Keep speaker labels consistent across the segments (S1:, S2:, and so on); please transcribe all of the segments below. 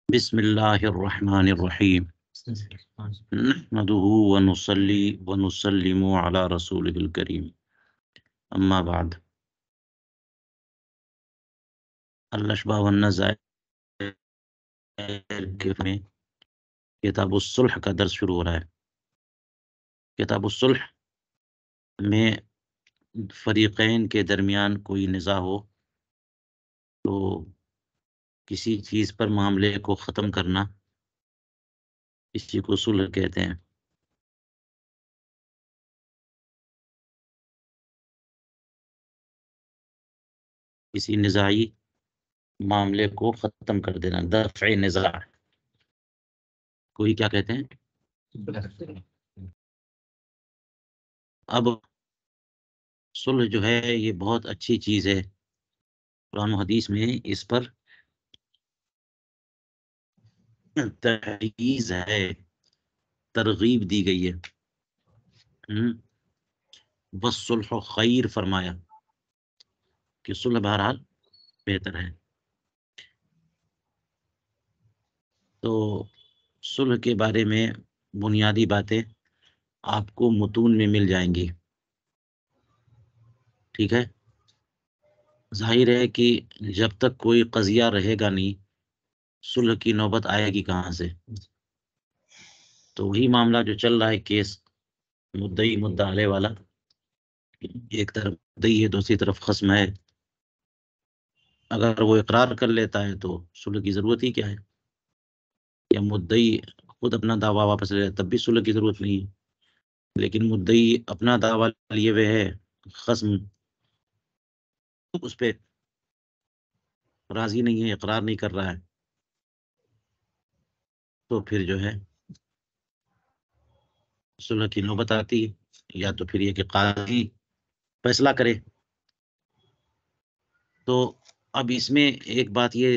S1: بسم اللہ الرحمن الرحیم نحمده ونصلی ونسلم علی رسولہ الکریم اما بعد الاشباح والنظائر میں کتاب الصلح کا درس شروع ہو رہا ہے۔ کتاب الصلح میں فریقین کے درمیان کوئی نزاع ہو تو کسی چیز پر معاملے کو ختم کرنا، اسی کو صلح کہتے ہیں۔ کسی نزاعی معاملے کو ختم کر دینا، دفع نزاع، کوئی کیا کہتے ہیں۔ اب صلح جو ہے یہ بہت اچھی چیز ہے، قرآن و حدیث میں اس پر تحریض ہے، ترغیب دی گئی ہے۔ والصلح خیر فرمایا کہ صلح بہرحال بہتر ہے۔ تو صلح کے بارے میں بنیادی باتیں آپ کو متون میں مل جائیں گی، ٹھیک ہے۔ ظاہر ہے کہ جب تک کوئی قضیہ رہے گا نہیں، صلح کی نوبت آئے گی کہاں سے؟ تو وہی معاملہ جو چل رہا ہے، کیس مدعی مدعا علیہ والا، ایک طرف مدعی ہے، دوسری طرف خصم ہے، اگر وہ اقرار کر لیتا ہے تو صلح کی ضرورت ہی کیا ہے؟ یا مدعی خود اپنا دعویٰ واپس لے تب بھی صلح کی ضرورت نہیں ہے، لیکن مدعی اپنا دعویٰ لیے ہوئے ہے، خصم اس پہ راضی نہیں ہے، اقرار نہیں کر رہا ہے، تو پھر جو ہے صلح کی نوبت آتی ہے، یا تو پھر یہ کہ قاضی فیصلہ کرے۔ تو اب اس میں ایک بات یہ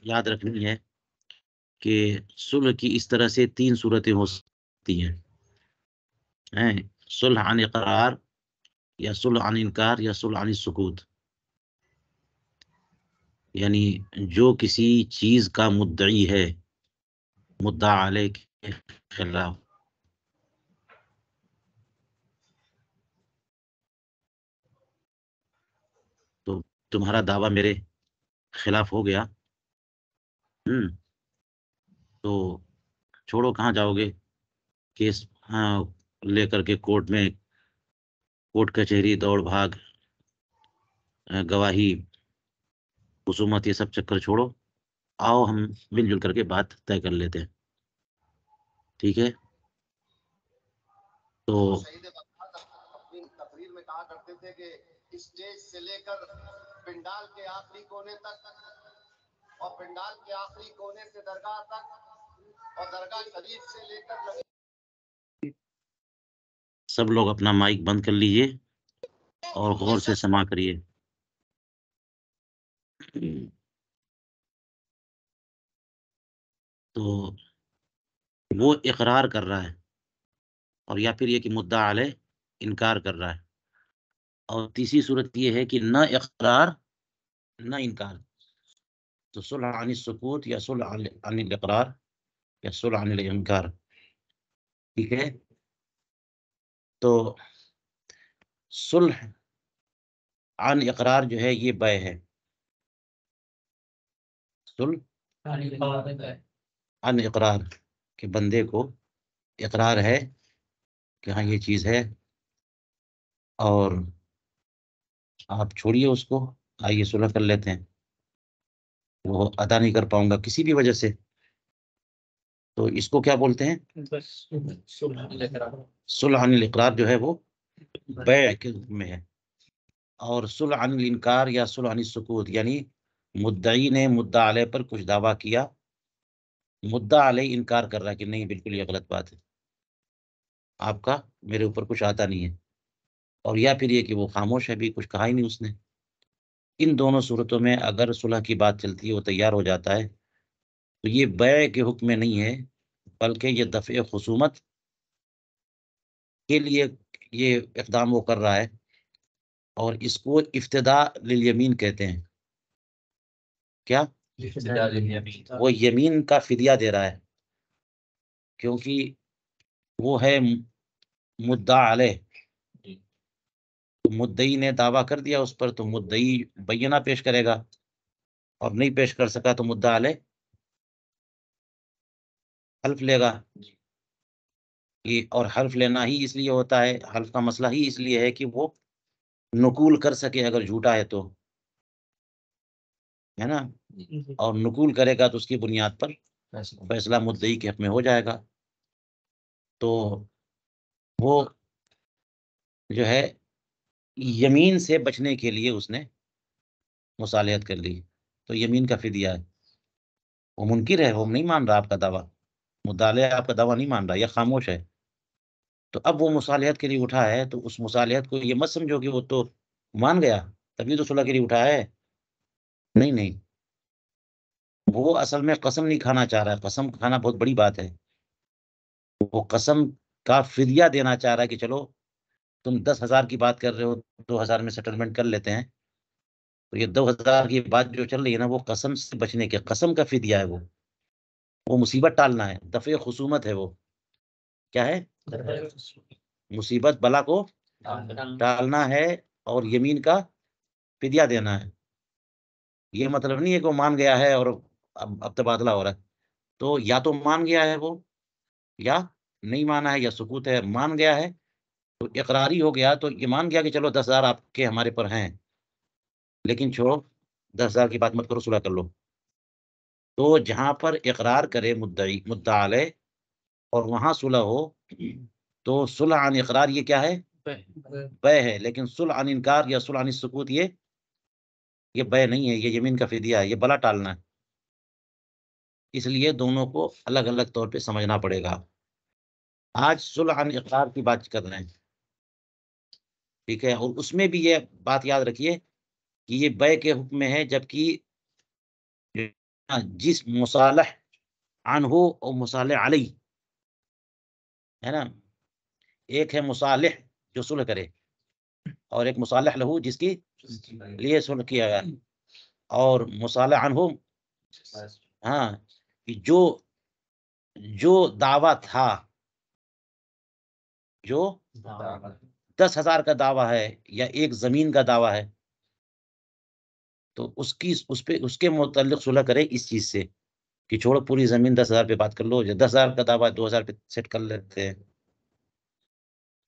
S1: یاد رکھنی ہے کہ صلح کی اس طرح سے 3 صورتیں ہو سکتی ہیں، صلح عن اقرار، یا صلح عن انکار، یا صلح عن السکوت۔ یعنی جو کسی چیز کا مدعی ہے، مدعا علیہ کے خلاف، تو تمہارا دعویٰ میرے خلاف ہو گیا، تو چھوڑو کہاں جاؤ گے، کیس لے کر کے کورٹ میں، کورٹ کچہری، دوڑ بھاگ، گواہی، خصومت، یہ سب چکر چھوڑو، آؤ ہم مل جل کر کے بات طے کر لیتے ہیں، ٹھیک ہے۔ تو
S2: اپنی تقریر میں کہا کرتے تھے کہ اسٹیج سے لے کر پنڈال کے آخری کونے تک، اور پنڈال کے آخری کونے سے درگاہ تک، اور درگاہ شریف سے لے کر
S1: سب لوگ اپنا مائک بند کر لیجئے اور غور سے سماع کریے۔ تو وہ اقرار کر رہا ہے، اور یا پھر یہ کہ مدعا علیہ انکار کر رہا ہے، اور تیسری صورت یہ ہے کہ نہ اقرار نہ انکار، تو صلح عن السکوت، یا صلح عن الاقرار، یا صلح عن الانکار، ٹھیک ہے۔ تو صلح عن اقرار جو ہے یہ بے ہے، صلح عن اقرار کہ بندے کو اقرار ہے کہ ہاں یہ چیز ہے، اور آپ چھوڑیے اس کو، آئیے صلح کر لیتے ہیں، وہ ادا نہیں کر پاؤں گا کسی بھی وجہ سے، تو اس کو کیا بولتے ہیں؟ صلح عن الاقرار جو ہے وہ بیع کے حکم میں ہے، اور صلح عن الانکار یا صلح عن السکوت، یعنی مدعی نے مدعا علیہ پر کچھ دعویٰ کیا، مدعا علیہ انکار کر رہا ہے کہ نہیں بالکل یہ غلط بات ہے، آپ کا میرے اوپر کچھ آتا نہیں ہے، اور یا پھر یہ کہ وہ خاموش ہے، بھی کچھ کہا ہی نہیں اس نے۔ ان دونوں صورتوں میں اگر صلح کی بات چلتی ہے، وہ تیار ہو جاتا ہے، تو یہ بیع کے حکم میں نہیں ہے، بلکہ یہ دفع خصومت کے لیے یہ اقدام وہ کر رہا ہے، اور اس کو افتداء للیمین کہتے ہیں۔ کیا؟ وہ یمین کا فدیہ دے رہا ہے، کیونکہ وہ ہے مدعا علیہ، مدعی نے دعویٰ کر دیا اس پر، تو مدعی بینہ پیش کرے گا، اور نہیں پیش کر سکا تو مدعا علیہ حلف لے گا. اور حلف لینا ہی اس لیے ہوتا ہے، حلف کا مسئلہ ہی اس لیے ہے کہ وہ نقول کر سکے اگر جھوٹا ہے تو، ہے نا، اور نقول کرے گا تو اس کی بنیاد پر فیصلہ مدعی کے حق میں ہو جائے گا. تو وہ جو ہے یمین سے بچنے کے لیے اس نے مصالحت کر لی، تو یمین کا فدیہ ہے. وہ منکر ہے، وہ نہیں مان رہا آپ کا دعویٰ، مدعا علیہ آپ کا دعویٰ نہیں مان رہا یا خاموش ہے. تو اب وہ مصالحت کے لیے اٹھا ہے، تو اس مصالحت کو یہ مت سمجھو کہ وہ تو مان گیا تبھی تو صلح کے لیے اٹھا ہے. نہیں نہیں، وہ اصل میں قسم نہیں کھانا چاہ رہا ہے. قسم کھانا بہت بڑی بات ہے. وہ قسم کا فدیہ دینا چاہ رہا ہے کہ چلو تم 10,000 کی بات کر رہے ہو، 2,000 میں سیٹلمنٹ کر لیتے ہیں. تو یہ 2,000 کی بات جو چل رہی ہے نا، وہ قسم سے بچنے کے، قسم کا فدیہ ہے. وہ مصیبت ٹالنا ہے، دفع خصومت ہے. وہ کیا ہے؟ مصیبت بلا کو ٹالنا ہے اور یمین کا فدیہ دینا ہے. یہ مطلب نہیں ہے کہ وہ مان گیا ہے اور اب تبادلہ ہو رہا ہے. تو یا تو مان گیا ہے وہ، یا نہیں مانا ہے، یا سکوت ہے. مان گیا ہے تو اقراری ہو گیا، تو یہ مان گیا کہ چلو 10,000 آپ کے ہمارے پر ہیں، لیکن چھوڑو 10,000 کی بات مت کرو، صلح کر لو. تو جہاں پر اقرار کرے مدعا علیہ اور وہاں صلح ہو، تو صلح عن اقرار یہ کیا ہے؟ بے ہے. لیکن صلح عن انکار یا صلح عن سکوت یہ بے نہیں ہے، یہ یمین کا فدیہ ہے، یہ بلا ٹالنا ہے. اس لیے دونوں کو الگ الگ طور پہ سمجھنا پڑے گا. آج صلح عن اقرار کی بات کر رہے ہیں، ٹھیک ہے. اور اس میں بھی یہ بات یاد رکھیے کہ یہ بے کے حکم میں ہے، جبکہ جس مصالح عنہ اور مصالح علیہ ہے نا، ایک ہے مصالح جو صلح کرے، اور ایک مصالح لہو جس کی لیے صلح کیا گیا. اور مصالح عنہ، ہاں، جو دعویٰ تھا، جو 10,000 کا دعویٰ ہے یا ایک زمین کا دعویٰ ہے، تو اس کے متعلق صلح کرے اس چیز سے کہ چھوڑو پوری زمین 10,000 پہ بات کر لو. 10,000 کا دعویٰ 2,000 پہ سیٹ کر لیتے ہیں،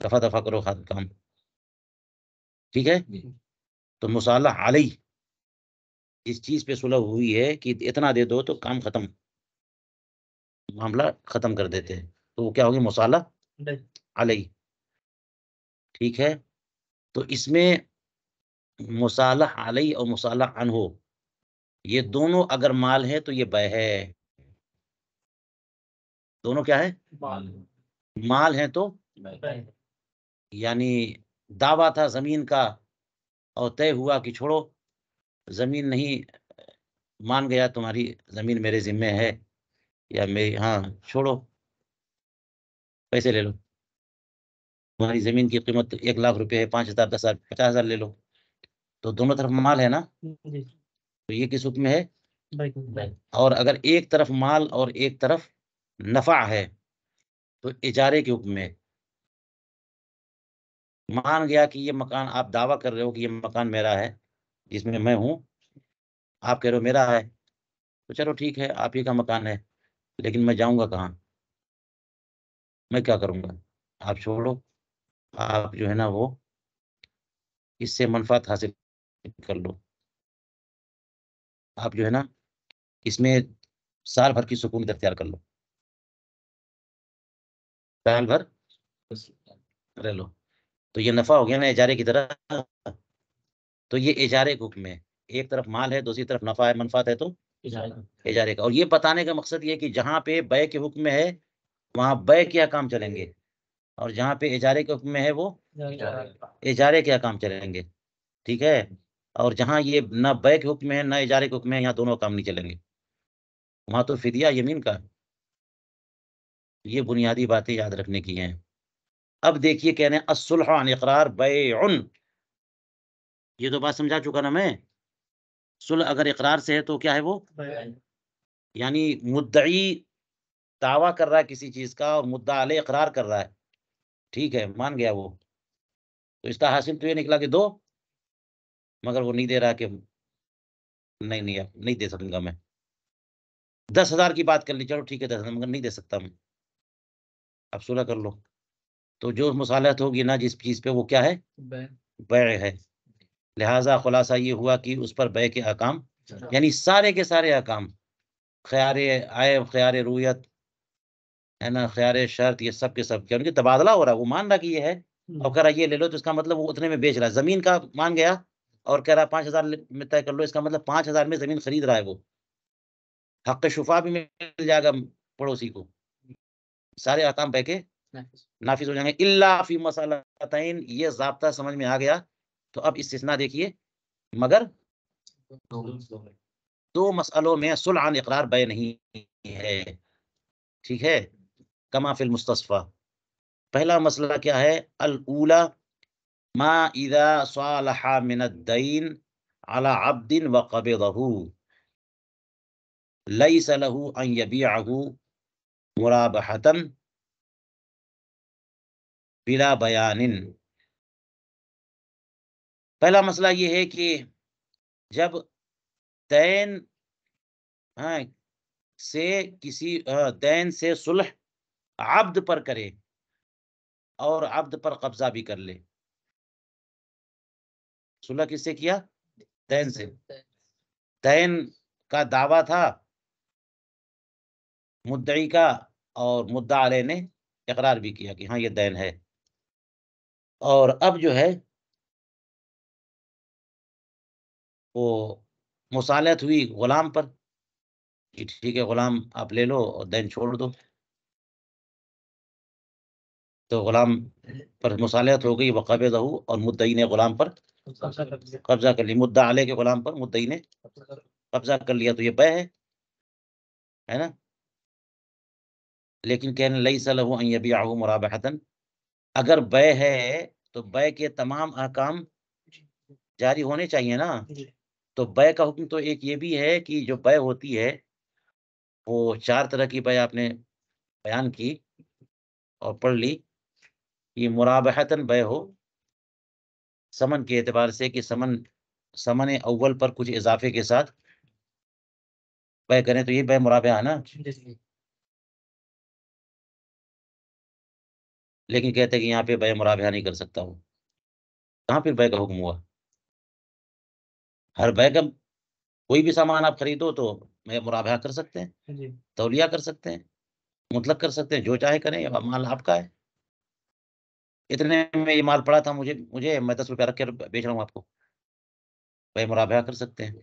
S1: دفعہ دفعہ کرو کام، ٹھیک ہے. تو مصالح علیہ اس چیز پہ صلح ہوئی ہے کہ اتنا دے دو تو کام ختم، معاملہ ختم کر دیتے ہیں. تو وہ کیا ہوگی؟ مصالح علیہ، ٹھیک ہے. تو اس میں مصالح علیہ اور مصالح عنہ، یہ دونوں اگر مال ہے تو یہ بے ہے. دونوں کیا ہے؟ مال ہے تو یعنی دعویٰ تھا زمین کا اور طے ہوا کہ چھوڑو زمین نہیں، مان گیا تمہاری زمین میرے ذمے ہے، یا میری، ہاں چھوڑو پیسے لے لو، تمہاری زمین کی قیمت 1,00,000 روپے ہے، 5,000 10,000 50,000 لے لو. تو دونوں طرف مال ہے نا، تو یہ کس حکم میں ہے؟ اور اگر ایک طرف مال اور ایک طرف نفع ہے تو اجارے کے حکم میں. مان گیا کہ یہ مکان، آپ دعویٰ کر رہے ہو کہ یہ مکان میرا ہے جس میں ہوں، آپ کہہ رہے ہو میرا ہے، تو چلو ٹھیک ہے آپ ہی کا مکان ہے، لیکن میں جاؤں گا کہاں؟ میں کیا کروں گا؟ آپ چھوڑو، آپ جو ہے نا وہ اس سے منفعت حاصل کر لو. آپ جو ہے نا اس میں سال بھر کی سکون اختیار کر لو، سال بھر رہ لو. تو یہ نفع ہو گیا نا اجارے کی طرح. تو یہ اجارے کے حکم ہے، ایک طرف مال ہے دوسری طرف نفع ہے، منفعت ہے، تو اجارے کا. اور یہ بتانے کا مقصد یہ کہ جہاں پہ بے کے حکم میں ہے وہاں بے کیا کام چلیں گے، اور جہاں پہ اجارے کے حکم میں ہے وہ اجارے کیا کام چلیں گے، ٹھیک ہے. اور جہاں یہ نہ بے کے حکم میں ہے نہ اجارے کے حکم میں ہے، یہاں دونوں کام نہیں چلیں گے، وہاں تو فدیہ یمین کا. یہ بنیادی باتیں یاد رکھنے کی ہیں. اب دیکھیے کہہ رہے ہیں الصلح عن اقرار بیع، یہ تو بات سمجھا چکا نا میں. صلح اگر اقرار سے ہے تو کیا ہے وہ؟ یعنی مدعی دعویٰ کر رہا ہے کسی چیز کا اور مدعا علیہ اقرار کر رہا ہے، ٹھیک ہے، مان گیا وہ، تو اس کا حاصل تو یہ نکلا کہ 2، مگر وہ نہیں دے رہا کہ نہیں اب نہیں دے سکوں گا میں، 10,000 کی بات کر لی، چلو ٹھیک ہے 10,000 مگر نہیں دے سکتا میں، اب صلح کر لو، تو جو مصالحت ہوگی نا جس چیز پہ وہ کیا ہے؟ بیع ہے، لہذا خلاصہ یہ ہوا کہ اس پر بیع کے احکام، یعنی سارے کے سارے احکام، خیار عیب، خیار رویت ہے نا، خیار شرط، یہ سب کے سب کیا ان کے تبادلہ ہو رہا ہے، وہ مان رہا کہ یہ ہے اور کہہ رہا یہ لے لو، تو اس کا مطلب وہ اتنے میں بیچ رہا ہے، زمین کا مان گیا اور کہہ رہا 5,000 میں طے کر لو، اس کا مطلب 5,000 میں زمین خرید رہا ہے، وہ حق شفا بھی مل جائے گا پڑوسی کو، سارے احکام بہ کے نافذ ہو جائیں گے، الا فی مسئلتین، یہ ضابطہ سمجھ میں آ گیا، تو اب استثناء دیکھیے، مگر 2 مسئلوں میں صلح عن اقرار بے نہیں ہے، ٹھیک ہے، کما فی المستصفی، پہلا مسئلہ کیا ہے؟ الاولی ما اذا صالح من الدین على عبد وقبضه ليس له ان يبيعه مرابحة بلا بیان، پہلا مسئلہ یہ ہے کہ جب دین سے کسی دین سے صلح عبد پر کرے اور عبد پر قبضہ بھی کر لے، صلح کس سے کیا؟ دین سے، دین کا دعویٰ تھا مدعی کا اور مدعا علیہ نے اقرار بھی کیا کہ ہاں یہ دین ہے، اور اب جو ہے وہ مصالحت ہوئی غلام پر کہ ٹھیک ہے غلام آپ لے لو اور دین چھوڑ دو، تو غلام پر مصالحت ہو گئی، وقبضہ، اور مدعی نے غلام پر قبضہ کر لیا، مدعا علیہ کے غلام پر مدعی نے قبضہ کر لیا، تو یہ بے ہے نا، لیکن کہنے لیس لہ ان یبیعہ مرابحۃ، اگر بے ہے تو بے کے تمام احکام جاری ہونے چاہیے نا، تو بے کا حکم تو ایک یہ بھی ہے کہ جو بے ہوتی ہے وہ 4 طرح کی بے آپ نے بیان کی اور پڑھ لی، یہ مرابحتاً بے ہو سمن کے اعتبار سے کہ سمن اول پر کچھ اضافے کے ساتھ بے کریں تو یہ بے مرابحہ ہے نا، لیکن کہتے ہیں کہ یہاں پہ بے مرابحہ نہیں کر سکتا ہوں، کہاں پھر بے کا حکم ہوا؟ ہر بے کا کوئی بھی سامان آپ خریدو تو میں مرابحہ کر سکتے ہیں، تولیہ کر سکتے ہیں، مطلق کر سکتے ہیں، جو چاہے کریں، مال آپ کا ہے، اتنے میں یہ مال پڑا تھا مجھے میں 10 روپیہ رکھ کے بیچ رہا ہوں آپ کو، بے مرابحہ کر سکتے ہیں،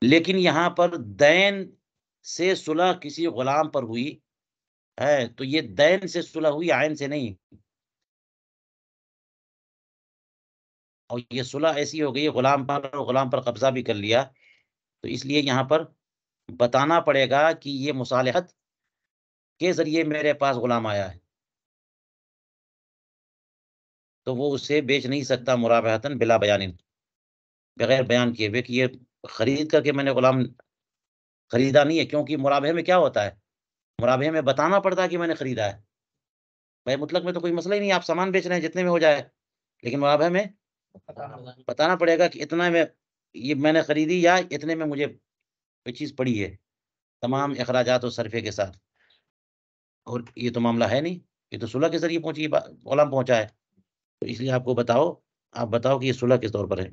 S1: لیکن یہاں پر دین سے صلح کسی غلام پر ہوئی ہے تو یہ دین سے صلح ہوئی، عین سے نہیں، اور یہ صلح ایسی ہو گئی غلام پر قبضہ بھی کر لیا، تو اس لیے یہاں پر بتانا پڑے گا کہ یہ مصالحت کے ذریعے میرے پاس غلام آیا ہے، تو وہ اسے بیچ نہیں سکتا مرابحتاً بلا بیان، بغیر بیان کیے ہوئے کہ یہ خرید کر کے میں نے غلام خریدا نہیں ہے، کیونکہ مرابحہ میں کیا ہوتا ہے؟ مرابحہ میں بتانا پڑتا ہے کہ میں نے خریدا ہے، بھائی مطلق میں تو کوئی مسئلہ ہی نہیں، آپ سامان بیچ رہے ہیں جتنے میں ہو جائے، لیکن مرابحہ میں بتانا پڑے گا کہ اتنا میں یہ میں نے خریدی یا اتنے میں مجھے کوئی چیز پڑی ہے، تمام اخراجات و صرفے کے ساتھ، اور یہ تو معاملہ ہے نہیں، یہ تو صلح کے ذریعے پہنچی غلام پہنچا ہے، تو اس لیے آپ بتاؤ کہ یہ صلح کس طور پر ہے،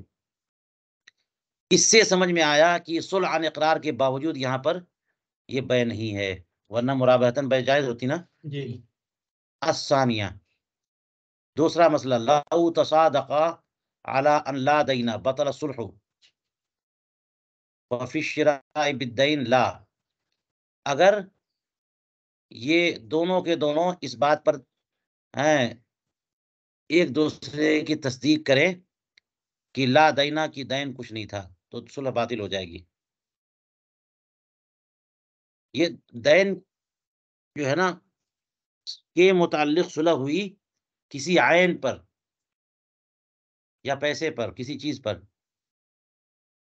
S1: اس سے سمجھ میں آیا کہ صلح عن اقرار کے باوجود یہاں پر یہ بے نہیں ہے، ورنہ مرابحتاً بے جائز ہوتی نا۔ الثانیہ، دوسرا مسئلہ، لو تصادقا على ان لا دینا بطل الصلح وفی الشراء بالدین لا، اگر یہ دونوں کے دونوں اس بات پر ہیں ایک دوسرے کی تصدیق کریں کہ لا دینا کی دین کچھ نہیں تھا، تو صلح باطل ہو جائے گی، یہ دین جو ہے نا کے متعلق صلح ہوئی کسی عین پر یا پیسے پر، کسی چیز پر،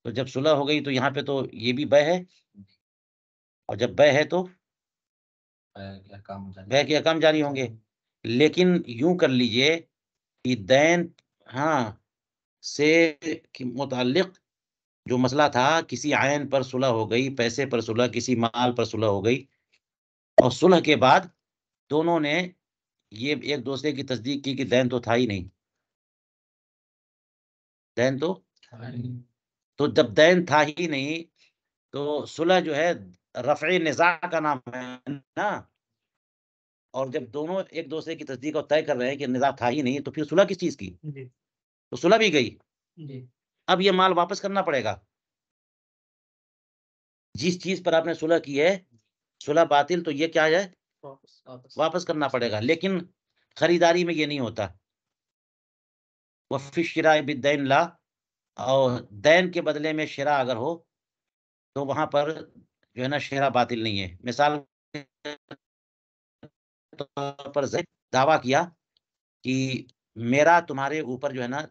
S1: تو جب صلح ہو گئی تو یہاں پہ تو یہ بھی بے ہے، اور جب بے ہے تو بے کے احکام جاری ہوں گے. لیکن یوں کر لیجئے کہ دین سے متعلق جو مسئلہ تھا، کسی عین پر صلح ہو گئی، پیسے پر صلح، کسی مال پر صلح ہو گئی، اور صلح کے بعد دونوں نے یہ ایک دوسرے کی تصدیق کی کہ دین تو تھا ہی نہیں، دین تو جب دین تھا ہی نہیں تو صلح جو ہے رفع نزاع کا نام ہے نا. اور جب دونوں ایک دوسرے کی تصدیق اور طے کر رہے ہیں کہ نزاع تھا ہی نہیں، تو پھر صلح کس چیز کی؟ تو صلح بھی گئی. اب یہ مال واپس کرنا پڑے گا. جس چیز پر آپ نے صلح کی ہے، صلح باطل، تو یہ کیا ہے؟ واپس کرنا پڑے گا. لیکن خریداری میں یہ نہیں ہوتا. وفی الشراء بالدین لا، اور دین کے بدلے میں شراء اگر ہو تو وہاں پر جو ہے نا شراء باطل نہیں ہے. مثال طور پر زید دعویٰ کیا کہ میرا تمہارے اوپر جو ہے نا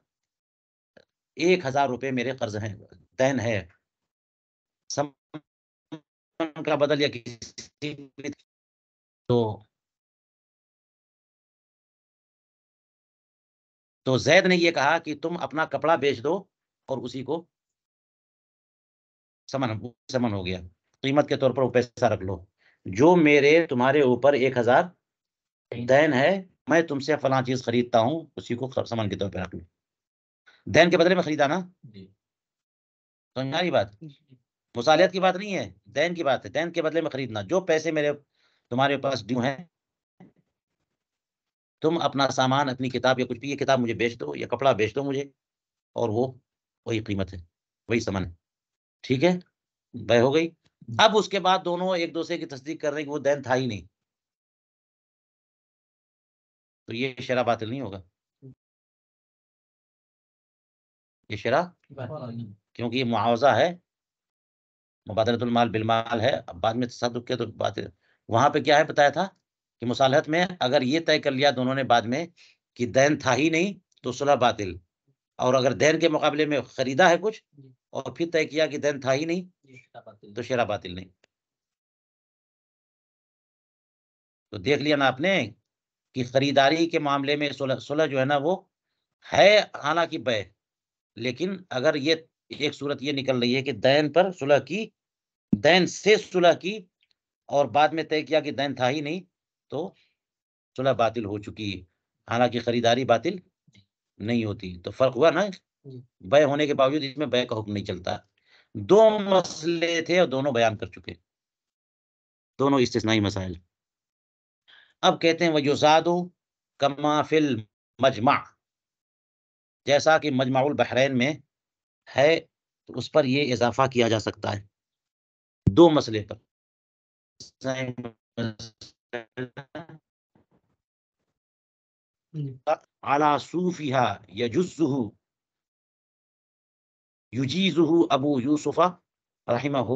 S1: 1000 روپے میرے قرض ہیں، دین ہے، سمن کا بدل یا کسی تو زید نے یہ کہا کہ تم اپنا کپڑا بیچ دو اور اسی کو سمن ہو گیا، قیمت کے طور پر وہ پیسہ رکھ لو. جو میرے تمہارے اوپر 1000 دین ہے، میں تم سے فلاں چیز خریدتا ہوں، اسی کو سمن کے طور پہ رکھ لو. دین کے بدلے میں خریدا نا. سمجھا یہ بات؟ مصالحت کی بات نہیں ہے، دین کی بات ہے. دین کے بدلے میں خریدنا. جو پیسے میرے تمہارے پاس ڈیو ہیں، تم اپنا سامان، اپنی کتاب یا کچھ بھی، یہ کتاب مجھے بیچ دو یا کپڑا بیچ دو مجھے، اور وہ وہی قیمت ہے، وہی سمن ہے. ٹھیک ہے، بے ہو گئی. اب اس کے بعد دونوں ایک دوسرے کی تصدیق کر رہے ہیں کہ وہ دین تھا ہی نہیں، تو یہ شرع باطل نہیں ہوگا. یہ شرع کیونکہ یہ معاوضہ ہے، مبادلۃ المال بالمال ہے. اب بعد میں تصدق کیا تو بات وہاں پہ کیا ہے بتایا تھا کہ مصالحت میں اگر یہ طے کر لیا دونوں نے بعد میں کہ دین تھا ہی نہیں تو صلح باطل، اور اگر دین کے مقابلے میں خریدا ہے کچھ اور پھر طے کیا کہ دین تھا ہی نہیں تو شرع باطل نہیں. تو دیکھ لیا نا آپ نے کہ خریداری کے معاملے میں صلح جو ہے نا وہ ہے حالانکہ بے، لیکن اگر یہ ایک صورت یہ نکل رہی ہے کہ دین پر صلح کی، دین سے صلح کی اور بعد میں طے کیا کہ دین تھا ہی نہیں، تو صلح باطل ہو چکی، حالانکہ خریداری باطل نہیں ہوتی. تو فرق ہوا نا، بے ہونے کے باوجود اس میں بے کا حکم نہیں چلتا. دو مسئلے تھے اور دونوں بیان کر چکے، دونوں استثنائی مسائل. اب کہتے ہیں وَيُزَادُ كَمَا فِي الْمَجْمَعِ، جیسا کہ مجمع البحرین میں ہے تو اس پر یہ اضافہ کیا جا سکتا ہے دو مسئلے پر. عَلَى صُوفِهَا يَجُزُّهُ يُجِيزُهُ ابو یوسف رحمہ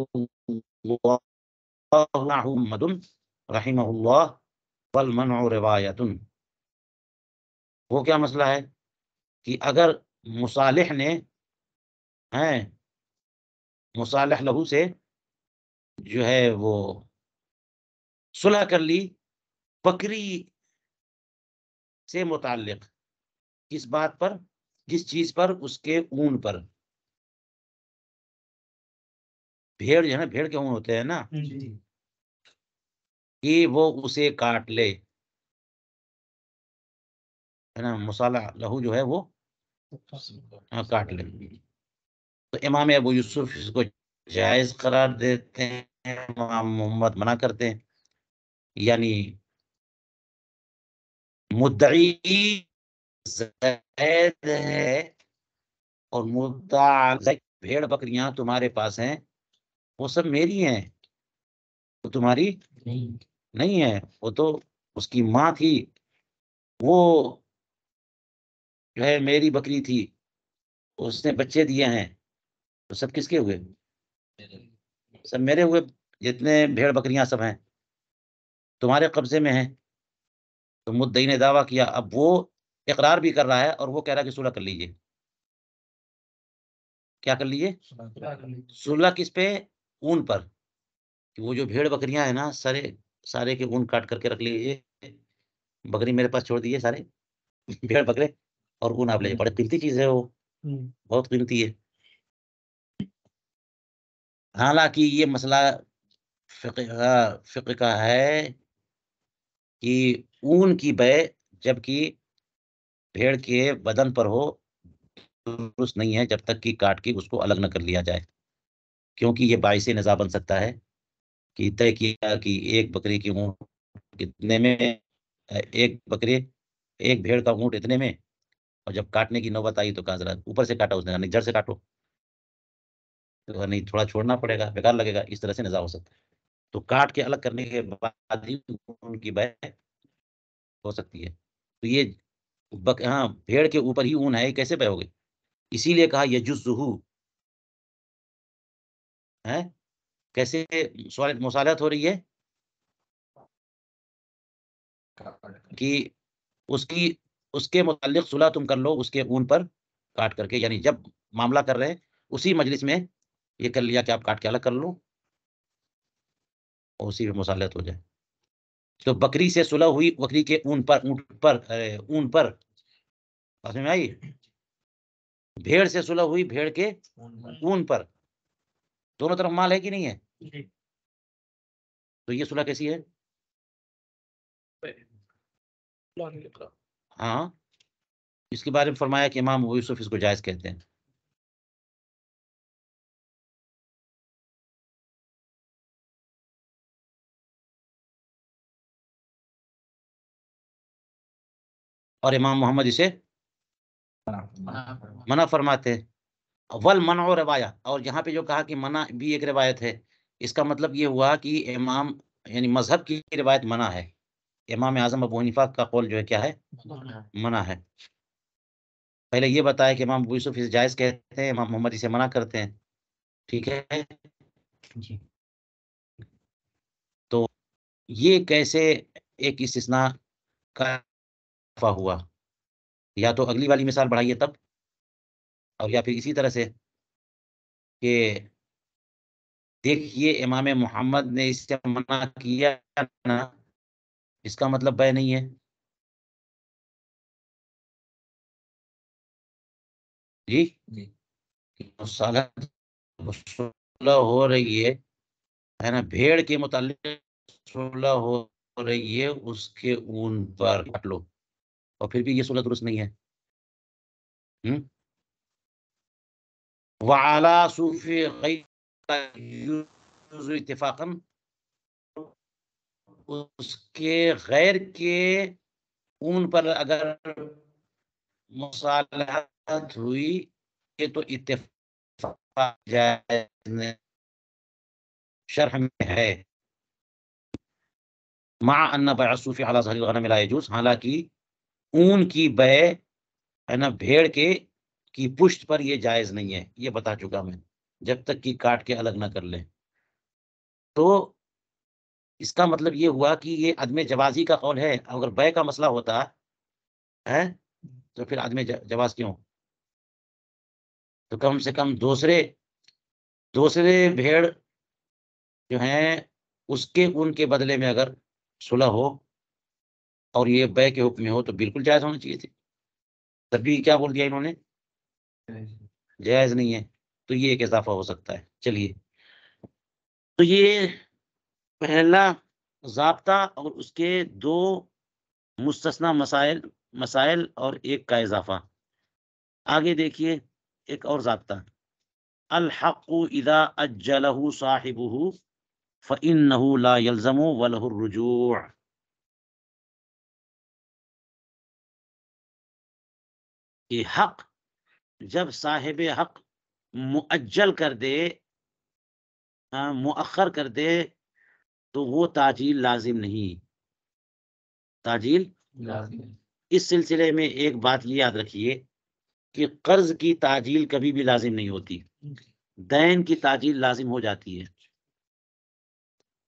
S1: اللہ محمد رحمہ اللہ والمنع روایت. وہ کیا مسئلہ ہے کہ اگر مصالح نے مصالح لہو سے جو ہے وہ صلح کر لی بکری سے متعلق، کس بات پر؟ جس چیز پر؟ اس کے اون پر. بھیڑ جو ہے نا، بھیڑ کے اون ہوتے ہیں نا، کہ وہ اسے کاٹ لے، ہے نا، مصالح لہو جو ہے وہ کاٹ لے. تو امام ابو یوسف اس کو جائز قرار دیتے ہیں، امام محمد منع کرتے ہیں. یعنی مدعی زید ہے اور مدعا بھیڑ بکریاں تمہارے پاس ہیں، وہ سب میری ہیں، وہ تمہاری نہیں ہے. وہ تو اس کی ماں تھی، وہ جو ہے میری بکری تھی، اس نے بچے دیے ہیں، تو سب کس کے ہوئے؟ سب میرے ہوئے. جتنے بھیڑ بکریاں سب ہیں تمہارے قبضے میں ہیں. تو مدعی نے دعویٰ کیا، اب وہ اقرار بھی کر رہا ہے اور وہ کہہ رہا ہے کہ صلح کر لیجیے. کیا کر لیے؟ صلح کس پہ؟ اون پر. کہ وہ جو بھیڑ بکریاں ہیں نا سارے کے اون کاٹ کر کے رکھ لیجیے. بکری میرے پاس چھوڑ دیجیے سارے بھیڑ بکرے اور اون آپ لے. بڑی قیمتی چیز ہے وہ, بہت قیمتی ہے. حالانکہ یہ مسئلہ فقہ کا ہے کہ اون کی بے جبکہ بھیڑ کے بدن پر ہو درست نہیں ہے جب تک کہ کاٹ کے اس کو الگ نہ کر لیا جائے, کیونکہ یہ باعث نزاع بن سکتا ہے کہ طے کیا کہ ایک بکری کی اونٹ کتنے میں, ایک بھیڑ کا اونٹ اتنے میں, اور جب کاٹنے کی نوبت آئی تو کہا ذرا اوپر سے کاٹا, اس نے نہیں جڑ سے کاٹو, تو نہیں تھوڑا چھوڑنا پڑے گا, بیکار لگے گا. اس طرح سے نزاع ہو سکتا ہے. تو کاٹ کے الگ کرنے کے بعد ہی ان کی بیع ہو سکتی ہے. تو یہ ہاں بھیڑ کے اوپر ہی اون ہے, کیسے بیع ہو گئی؟ اسی لیے کہا یجزہ ہے. کیسے مصالحت ہو رہی ہے؟ کہ اس کے متعلق صلح تم کر لو اس کے اون پر کاٹ کر کے, یعنی جب معاملہ کر رہے ہیں اسی مجلس میں یہ کر لیا کہ آپ کاٹ کے الگ کر لو اور اسی میں مصالحت ہو جائے. تو بکری سے صلح ہوئی بکری کے اون پر سمجھ میں آئی؟ بھیڑ سے صلح ہوئی بھیڑ کے اون پر, دونوں طرف مال ہے کہ نہیں ہے؟ تو یہ صلح کیسی ہے؟ ہاں, اس کے بارے میں فرمایا کہ امام ابو یوسف اس کو جائز کہتے ہیں. اور امام محمد اسے منع فرماتے ہیں. والمنع روایہ, اور یہاں پہ جو کہا کہ منع بھی ایک روایت ہے, اس کا مطلب یہ ہوا کہ امام یعنی مذہب کی روایت منع ہے. امام اعظم ابو حنیفہ کا قول جو ہے کیا ہے؟ منع ہے. پہلے یہ بتایا کہ امام ابو یوسف اسے جائز کہتے ہیں, امام محمد اسے منع کرتے ہیں. ٹھیک ہے, تو یہ کیسے ایک استثناء کا ہوا؟ یا تو اگلی والی مثال بڑھائیے تب, اور یا پھر اسی طرح سے کہ دیکھیے امام محمد نے اس سے منع کیا نا, اس کا مطلب بیع نہیں ہے. جی صلح ہو رہی ہے نا, بھیڑ کے متعلق صلح ہو رہی ہے اس کے اون پر کاٹ لو, اور پھر بھی یہ صلح درست نہیں ہے. وعلی صوفی غیر اتفاقا, اس کے غیر کے اون پر اگر مصالحت ہوئی یہ تو اتفاق جائز شرح میں ہے. مع ان بیع الصوف علی ظہر الغنم لا یجوز, حالانکہ اون کی بیع ہے نا بھیڑ کی پشت پر یہ جائز نہیں ہے, یہ بتا چکا میں, جب تک کہ کاٹ کے الگ نہ کر لیں. تو اس کا مطلب یہ ہوا کہ یہ عدم جوازی کا قول ہے. اگر بیع کا مسئلہ ہوتا ہے تو پھر عدم جواز کیوں؟ تو کم سے کم دوسرے بھیڑ جو ہیں اس کے ان کے بدلے میں اگر صلح ہو اور یہ بیع کے حکم میں ہو تو بالکل جائز ہونا چاہیے تھے. تب بھی کیا بول دیا انہوں نے؟ جائز نہیں ہے. تو یہ ایک اضافہ ہو سکتا ہے. چلیے, تو یہ پہلا ضابطہ اور اس کے دو مستثنی مسائل اور ایک کا اضافہ. آگے دیکھیے ایک اور ضابطہ, الحق اذا اجلہ صاحبہ فإنہ لا یلزم ولہ الرجوع. کہ حق جب صاحب حق مؤجل کر دے, مؤخر کر دے, تو وہ تعجیل لازم نہیں. تعجیل اس سلسلے میں ایک بات یہ یاد رکھیے کہ قرض کی تعجیل کبھی بھی لازم نہیں ہوتی. دین کی تعجیل لازم ہو جاتی ہے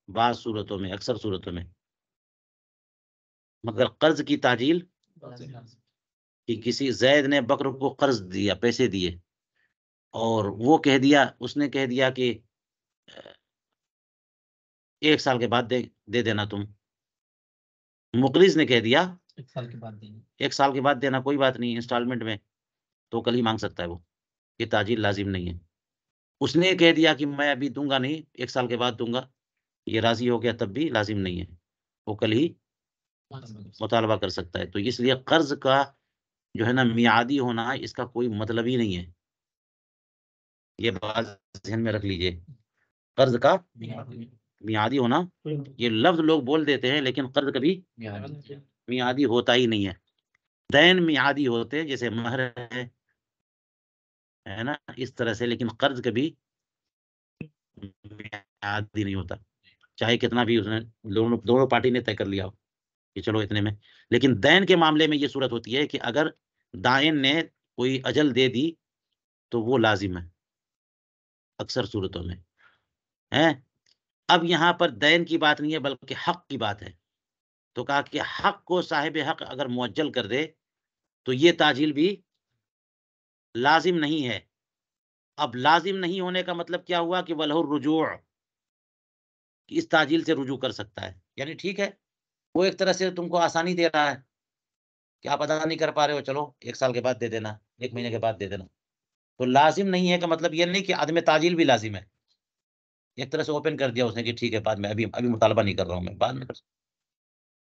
S1: بعض صورتوں میں, اکثر صورتوں میں, مگر قرض کی تعجیل کہ کسی زید نے بکر کو قرض دیا, پیسے دیے, اور وہ کہہ دیا، اس نے کہہ دیا کہ 1 سال کے بعد دے دینا تم. مقرض نے کہہ دیا
S3: 1 سال کے بعد دیں گے.
S1: 1 سال کے بعد دینا، کوئی بات نہیں، انسٹالمنٹ میں، تو کل ہی مانگ سکتا ہے وہ. یہ تاجیل لازم نہیں ہے. اس نے کہہ دیا کہ میں ابھی دوں گا نہیں، 1 سال کے بعد دوں گا، یہ راضی ہو گیا، تب بھی لازم نہیں ہے، وہ کل ہی مطالبہ کر سکتا ہے. تو اس لیے قرض کا جو ہے نا میعادی ہونا، اس کا کوئی مطلب ہی نہیں ہے. یہ بات ذہن میں رکھ لیجئے، قرض کا میعادی ہونا، یہ لفظ لوگ بول دیتے ہیں لیکن قرض کبھی میعادی ہوتا ہی نہیں ہے. دین میعادی ہوتے ہیں، جیسے مہر ہے نا، اس طرح سے، لیکن قرض کبھی میعادی نہیں ہوتا، چاہے کتنا بھی اس نے دونوں پارٹی نے طے کر لیا ہو کہ چلو اتنے میں. لیکن دین کے معاملے میں یہ صورت ہوتی ہے کہ اگر دائن نے کوئی اجل دے دی تو وہ لازم ہے اکثر صورتوں میں ہے. اب یہاں پر دین کی بات نہیں ہے بلکہ حق کی بات ہے. تو کہا کہ حق کو صاحب حق اگر معجل کر دے تو یہ تاجیل بھی لازم نہیں ہے. اب لازم نہیں ہونے کا مطلب کیا ہوا کہ وَلَهُ الرُّجُوعُ، اس تاجیل سے رجوع کر سکتا ہے. یعنی ٹھیک ہے، وہ ایک طرح سے تم کو آسانی دے رہا ہے کہ آپ ادا نہیں کر پا رہے ہو، چلو 1 سال کے بعد دے دینا، 1 مہینے کے بعد دے دینا. تو لازم نہیں ہے کا مطلب یہ نہیں کہ عدم تاجیل بھی لازم ہے. ایک طرح سے اوپن کر دیا اس نے کہ ٹھیک ہے، بعد میں ابھی مطالبہ نہیں کر رہا ہوں، میں بعد میں کر سکتا.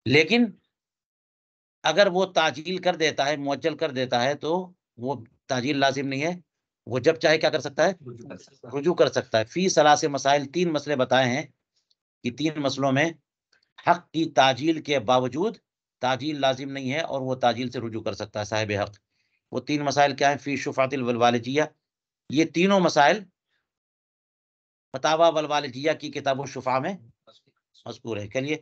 S1: لیکن اگر وہ تاجیل کر دیتا ہے، معجل کر دیتا ہے، تو وہ تاجیل لازم نہیں ہے، وہ جب چاہے کیا کر سکتا ہے، رجوع کر سکتا ہے. فی ثلاث مسائل، 3 مسئلے بتائے ہیں کہ 3 مسئلوں میں حق کی تاجیل کے باوجود تاجیل لازم نہیں ہے اور وہ تاجیل سے رجوع کر سکتا ہے صاحب حق. وہ 3 مسائل کیا ہیں؟ فی شفاعت الوالدیہ، یہ تینوں مسائل فتاوی والوالدیہ کی کتاب الشفاء میں مذکور ہے. چلیے،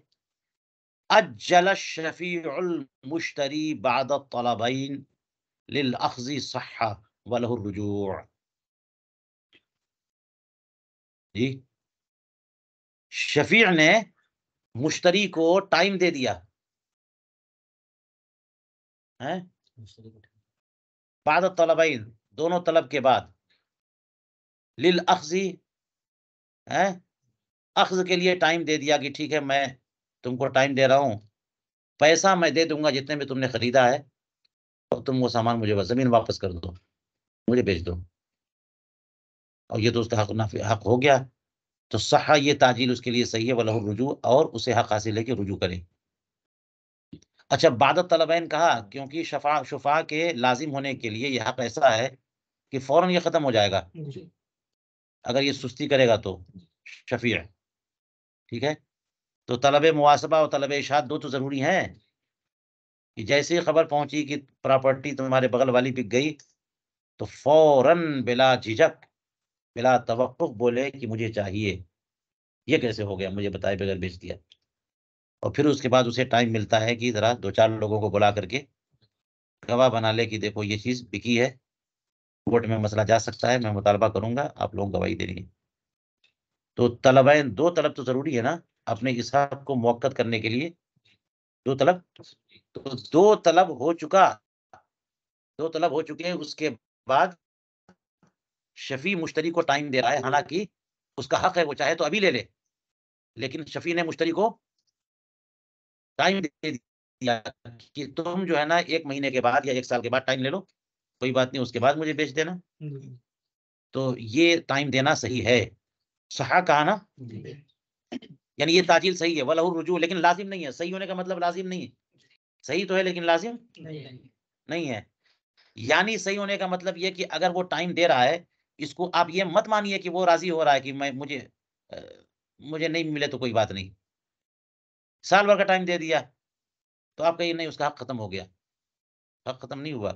S1: اجل الشفیع المشتری بعد الطلبین للاخذ صح وله الرجوع. جی، شفیع نے مشتری کو ٹائم دے دیا ہے بعد الطلبین، دونوں طلب کے بعد، للاخذ، اخذ کے لیے ٹائم دے دیا کہ ٹھیک ہے، میں تم کو ٹائم دے رہا ہوں، پیسہ میں دے دوں گا جتنے میں تم نے خریدا ہے، اور تم وہ سامان مجھے زمین واپس کر دو، مجھے بیچ دو، اور یہ تو اس کا حق ہو گیا. تو صح، یہ تاجیل اس کے لیے صحیح ہے، وَلَهُ الرجوع، اور اسے حق حاصل ہے کہ رجوع کرے. اچھا، بعد الطلبین کہا کیونکہ شفاء کے لازم ہونے کے لیے یہ حق ایسا ہے کہ فوراً یہ ختم ہو جائے گا اگر یہ سستی کرے گا تو شفیع. ٹھیک ہے، تو طلب محاسبہ اور طلب اشاعت دو تو ضروری ہیں کہ جیسے خبر پہنچی کہ پراپرٹی تمہارے بغل والی بک گئی تو فوراً بلا جھجک بلا توقف بولے کہ مجھے چاہیے. یہ کیسے ہو گیا، مجھے بتائے بغیر بیچ دیا. اور پھر اس کے بعد اسے ٹائم ملتا ہے کہ ذرا 2-4 لوگوں کو بلا کر کے گواہ بنا لے کہ دیکھو یہ چیز بکی ہے، کورٹ میں مسئلہ جا سکتا ہے، میں مطالبہ کروں گا، آپ لوگ گواہی دیں گے. تو طلبین، 2 طلب تو ضروری ہے نا اپنے اس حق کو موقت کرنے کے لیے. 2 طلب، تو 2 طلب ہو چکے ہیں. اس کے بعد شفیع مشتری کو ٹائم دے رہا ہے، حالانکہ اس کا حق ہے، وہ چاہے تو ابھی لے لے، لیکن شفیع نے مشتری کو ٹائم دے دیا کہ تم جو ہے نا 1 مہینے کے بعد یا 1 سال کے بعد ٹائم لے لو، کوئی بات نہیں، اس کے بعد مجھے بیچ دینا. تو یہ ٹائم دینا صحیح ہے. صحا کہا نا، یعنی یہ تاجیل صحیح ہے، وَلَهُ الرجوع، لیکن لازم نہیں ہے. صحیح ہونے کا مطلب لازم نہیں ہے، صحیح تو ہے لیکن لازم نہیں ہے. یعنی صحیح ہونے کا مطلب یہ کہ اگر وہ ٹائم دے رہا ہے، اس کو آپ یہ مت مانیے کہ وہ راضی ہو رہا ہے کہ مجھے نہیں ملے تو کوئی بات نہیں. سال بھر کا ٹائم دے دیا تو آپ کہیے نہیں، اس کا حق ختم ہو گیا. حق ختم نہیں ہوا.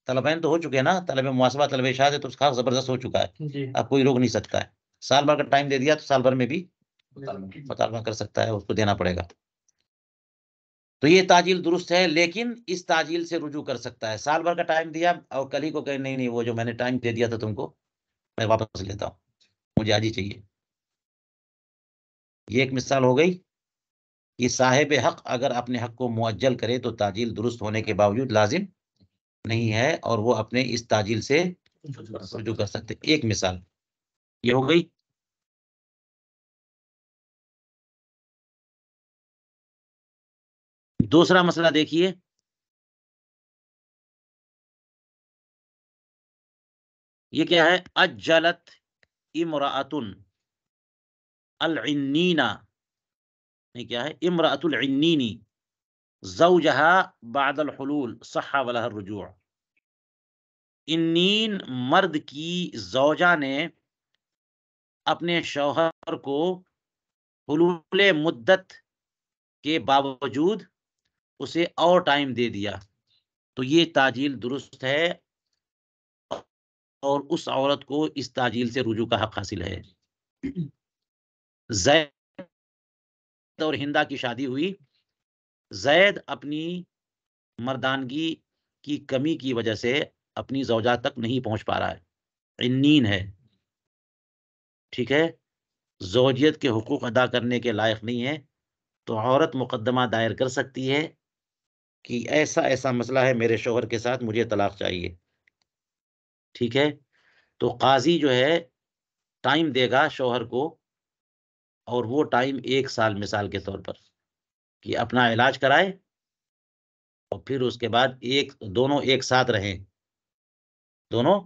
S1: طلبین تو ہو چکے ہیں نا، طلب محاسبہ، طلب اشاعت ہے، تو اس کا حق زبردست ہو چکا ہے، اب کوئی روک نہیں سکتا ہے. سال بھر کا ٹائم دے دیا تو سال بھر میں بھی مطالبہ کر سکتا ہے، اس کو دینا پڑے گا. تو یہ تاجیل درست ہے، لیکن اس تاجیل سے رجوع کر سکتا ہے. سال بھر کا ٹائم دیا اور کل ہی کو کہے نہیں، وہ جو میں نے ٹائم دے دیا تھا تم کو، میں واپس لیتا ہوں، مجھے آج ہی چاہیے. یہ ایک مثال ہو گئی کہ صاحب حق اگر اپنے حق کو معجل کرے تو تاجیل درست ہونے کے باوجود لازم نہیں ہے، اور وہ اپنے اس تاجیل سے رجوع کر سکتے. ایک مثال یہ ہو گئی. دوسرا مسئلہ دیکھیے. یہ کیا ہے؟ اجلت امرأۃ العنینہ. یہ کیا ہے؟ امرأۃ العنینی زوجها بعد الحلول صح ولها الرجوع. عنین مرد کی زوجہ نے اپنے شوہر کو حلول مدت کے باوجود اسے اور ٹائم دے دیا تو یہ تعجیل درست ہے اور اس عورت کو اس تعجیل سے رجوع کا حق حاصل ہے. زید اور ہندا کی شادی ہوئی. زید اپنی مردانگی کی کمی کی وجہ سے اپنی زوجہ تک نہیں پہنچ پا رہا ہے, عنین ہے, ٹھیک ہے, زوجیت کے حقوق ادا کرنے کے لائق نہیں ہے, تو عورت مقدمہ دائر کر سکتی ہے کہ ایسا ایسا مسئلہ ہے میرے شوہر کے ساتھ, مجھے طلاق چاہیے. ٹھیک ہے, تو قاضی جو ہے ٹائم دے گا شوہر کو, اور وہ ٹائم 1 سال مثال کے طور پر, کہ اپنا علاج کرائے اور پھر اس کے بعد دونوں ایک ساتھ رہیں, دونوں,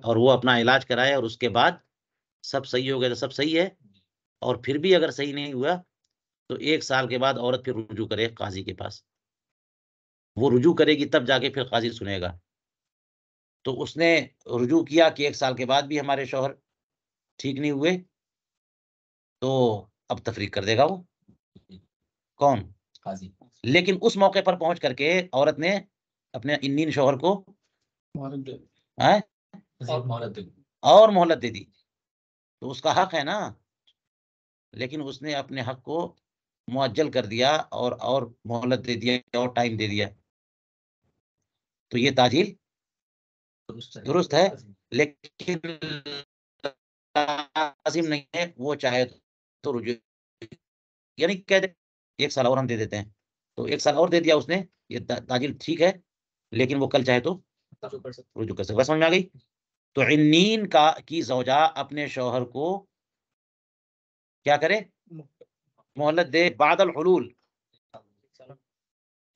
S1: اور وہ اپنا علاج کرائے اور اس کے بعد سب صحیح ہو گیا تو سب صحیح ہے, اور پھر بھی اگر صحیح نہیں ہوا تو 1 سال کے بعد عورت پھر رجوع کرے قاضی کے پاس. وہ رجوع کرے گی تب جا کے پھر قاضی سنے گا. تو اس نے رجوع کیا کہ 1 سال کے بعد بھی ہمارے شوہر ٹھیک نہیں ہوئے, تو اب تفریق کر دے گا وہ کون؟ قاضی. لیکن اس موقع پر پہنچ کر کے عورت نے اپنے عنین شوہر کو اور مہلت دے دی, تو اس کا حق ہے نا, لیکن اس نے اپنے حق کو معجل کر دیا اور مہلت دے دیا اور ٹائم دے دیا, تو یہ تعجیل درست ہے, لیکن لازم نہیں ہے. وہ چاہے تو رجوع, یعنی کہہ دے 1 سال اور ہم دے دیتے ہیں, تو 1 سال اور دے دیا اس نے, یہ تعجیل ٹھیک ہے, لیکن وہ کل چاہے تو رجوع کر سکتا. سمجھ میں آ گئی؟ تو عنین کی زوجہ اپنے شوہر کو کیا کرے؟ مہلت دے بعد الحلول,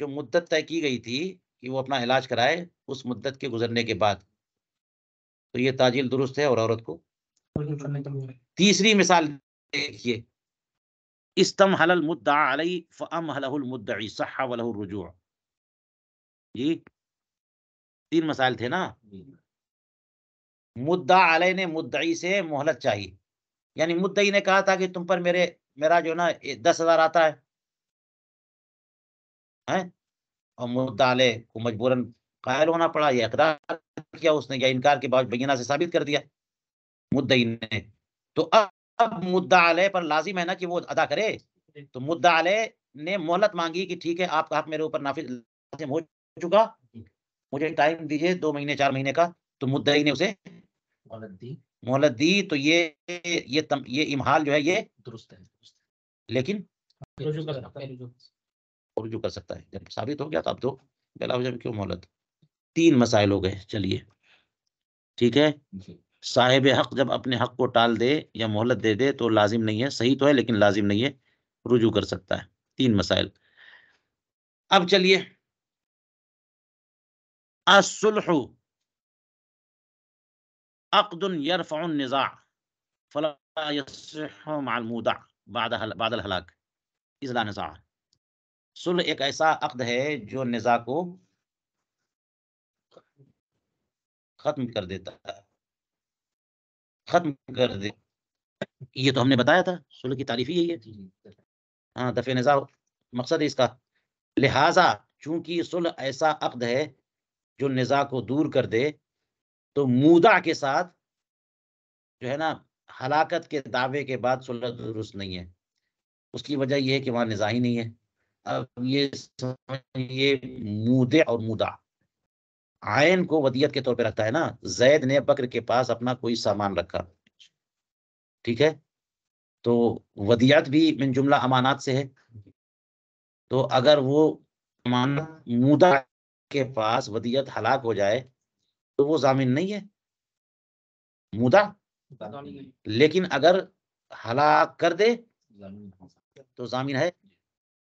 S1: جو مدت طے کی گئی تھی کہ وہ اپنا علاج کرائے, اس مدت کے گزرنے کے بعد, تو یہ تعجیل درست ہے اور عورت کو. تیسری مثال دیکھیے. استمحل المدعى علیہ فامحلہ المدعی صح ولہ الرجوع. جی 3 مسائل تھے نا. مدعا علیہ نے مدعی سے مہلت چاہی, یعنی مدعی نے کہا تھا کہ تم پر میرا جو نا 10,000 آتا ہے, اور مدعا علیہ کو مجبوراً قائل ہونا پڑا, یا اقرار کیا اس نے, یا انکار کے بعد بینہ سے ثابت کر دیا مدعی نے. تو اب مدعا علیہ پر لازم ہے نا کہ وہ ادا کرے. تو مدعا علیہ نے مہلت مانگی کہ ٹھیک ہے آپ کا حق میرے اوپر نافذ ہو چکا, مجھے ٹائم دیجیے 2 مہینے 4 مہینے کا. تو مدعی نے اسے مہلت دی, تو یہ امحال جو ہے یہ درست ہے, لیکن رجوع کر سکتا ہے جب ثابت ہو گیا. تو اب تو بلا وجہ کیوں مہلت. 3 مسائل ہو گئے. چلیے ٹھیک ہے. صاحب حق جب اپنے حق کو ٹال دے یا مہلت دے دے تو لازم نہیں ہے, صحیح تو ہے لیکن لازم نہیں ہے, رجوع کر سکتا ہے. 3 مسائل. اب چلیے. الصلح عقد يرفع النزاع فلا يصح مع المودع بعد الهلاك اذ لا نزاع. صلح ایک ایسا عقد ہے جو نزاع کو ختم کر دیتا ہے, ختم کر دے. یہ تو ہم نے بتایا تھا, صلح کی تعریف ہی یہی ہے. ہاں, دفع نزاع مقصد ہے اس کا. لہذا چونکہ صلح ایسا عقد ہے جو نزاع کو دور کر دے, تو مودع کے ساتھ جو ہے نا ہلاکت کے دعوے کے بعد صلح درست نہیں ہے. اس کی وجہ یہ ہے کہ وہاں نزاع ہی نہیں ہے. اب یہ مودع اور مودع عین کو ودیت کے طور پہ رکھتا ہے نا. زید نے بکر کے پاس اپنا کوئی سامان رکھا, ٹھیک ہے, تو ودیت بھی من جملہ امانات سے ہے. تو اگر وہ امانت مودع کے پاس ودیت ہلاک ہو جائے تو وہ ضامن نہیں ہے مودع، لیکن اگر ہلاک کر دے تو ضامن ہے.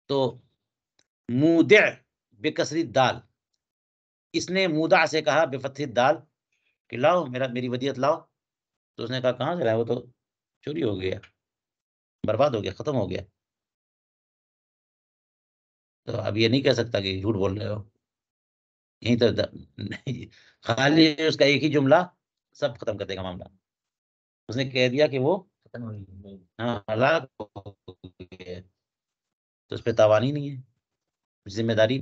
S1: تو مودع بکسر الدال، اس نے مودع سے کہا بفتح الدال کہ لاؤ میری ودیعت لاؤ. تو اس نے کہا کہاں سے لایا، وہ تو چوری ہو گیا، برباد ہو گیا، ختم ہو گیا. تو اب یہ نہیں کہہ سکتا کہ جھوٹ بول رہے ہو. یہیں تو خالی اس کا ایک ہی جملہ سب ختم کر دے گا معاملہ. اس نے کہہ دیا کہ وہ ہلاک ہو گیا، تو اس پہ تاوان ہی نہیں ہے، ذمہ داری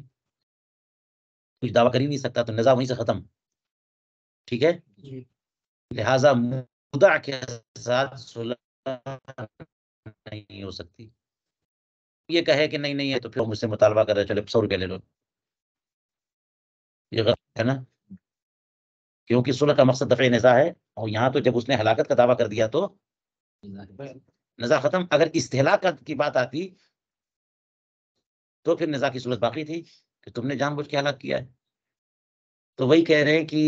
S1: کچھ دعویٰ کر ہی نہیں سکتا، تو نظام وہیں سے ختم. ٹھیک ہے، لہذا مودع کے ساتھ صلح نہیں ہو سکتی. یہ کہے کہ نہیں نہیں ہے تو پھر مجھ سے مطالبہ کر رہے، چلے 100 روپے لے لو، یہ غلط ہے نا، کیونکہ صلح کا مقصد دفع نزاع ہے. اور یہاں تو جب اس نے ہلاکت کا دعویٰ کر دیا تو نزاع ختم. اگر استہلاک کی بات آتی تو پھر نزاع کی صورت باقی تھی کہ تم نے جان بوجھ کے ہلاک کیا ہے. تو وہی کہہ رہے ہیں کہ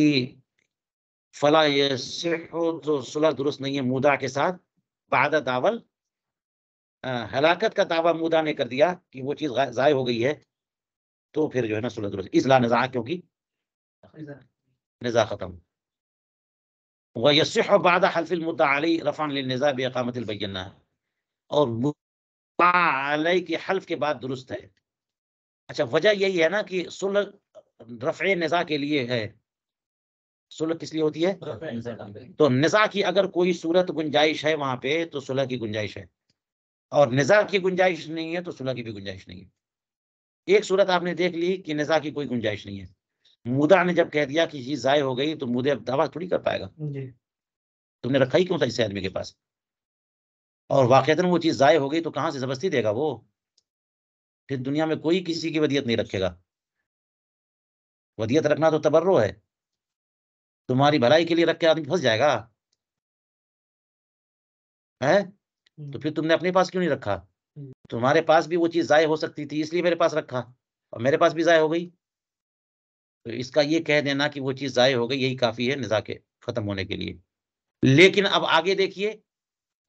S1: فلا یصح، تو صلح درست نہیں ہے مودع کے ساتھ بعد دعوی ہلاکت کا دعویٰ مودع نے کر دیا کہ وہ چیز ضائع ہو گئی ہے، تو پھر جو ہے نا صلح درست اس لا نزاع، کیونکہ نزاع ختم. وَيَصِحُ بعد حلف المدعى علیہ رفعا للنزاع بإقامة البینہ، اور مدعا علیہ کے حلف کے بعد درست ہے. اچھا، وجہ یہی ہے نا کہ صلح رفع نزاع کے لیے ہے. صلح کس لیے ہوتی ہے؟ تو نزاع کی اگر کوئی صورت گنجائش ہے وہاں پہ تو صلح کی گنجائش ہے، اور نزاع کی گنجائش نہیں ہے تو صلح کی بھی گنجائش نہیں ہے. ایک صورت آپ نے دیکھ لی کہ نزاع کی کوئی گنجائش نہیں ہے. مودع نے جب کہہ دیا کہ چیز ضائع ہو گئی تو مودع دعویٰ تھوڑی کر پائے گا، تم نے رکھا ہی کیوں تھا اس آدمی کے پاس، اور واقعتاً وہ چیز ضائع ہو گئی تو کہاں سے زبردستی دے گا وہ. پھر دنیا میں کوئی کسی کی ودیعت نہیں رکھے گا. ودیعت رکھنا تو تبرع ہے، تمہاری بھلائی کے لیے رکھ کے آدمی پھنس جائے گا ہے. تو پھر تم نے اپنے پاس کیوں نہیں رکھا؟ تمہارے پاس بھی وہ چیز ضائع ہو سکتی تھی، اس لیے میرے پاس رکھا، اور میرے پاس بھی ضائع ہو گئی. تو اس کا یہ کہہ دینا کہ وہ چیز ضائع ہو گئی یہی کافی ہے نزاع کے ختم ہونے کے لیے. لیکن اب آگے دیکھیے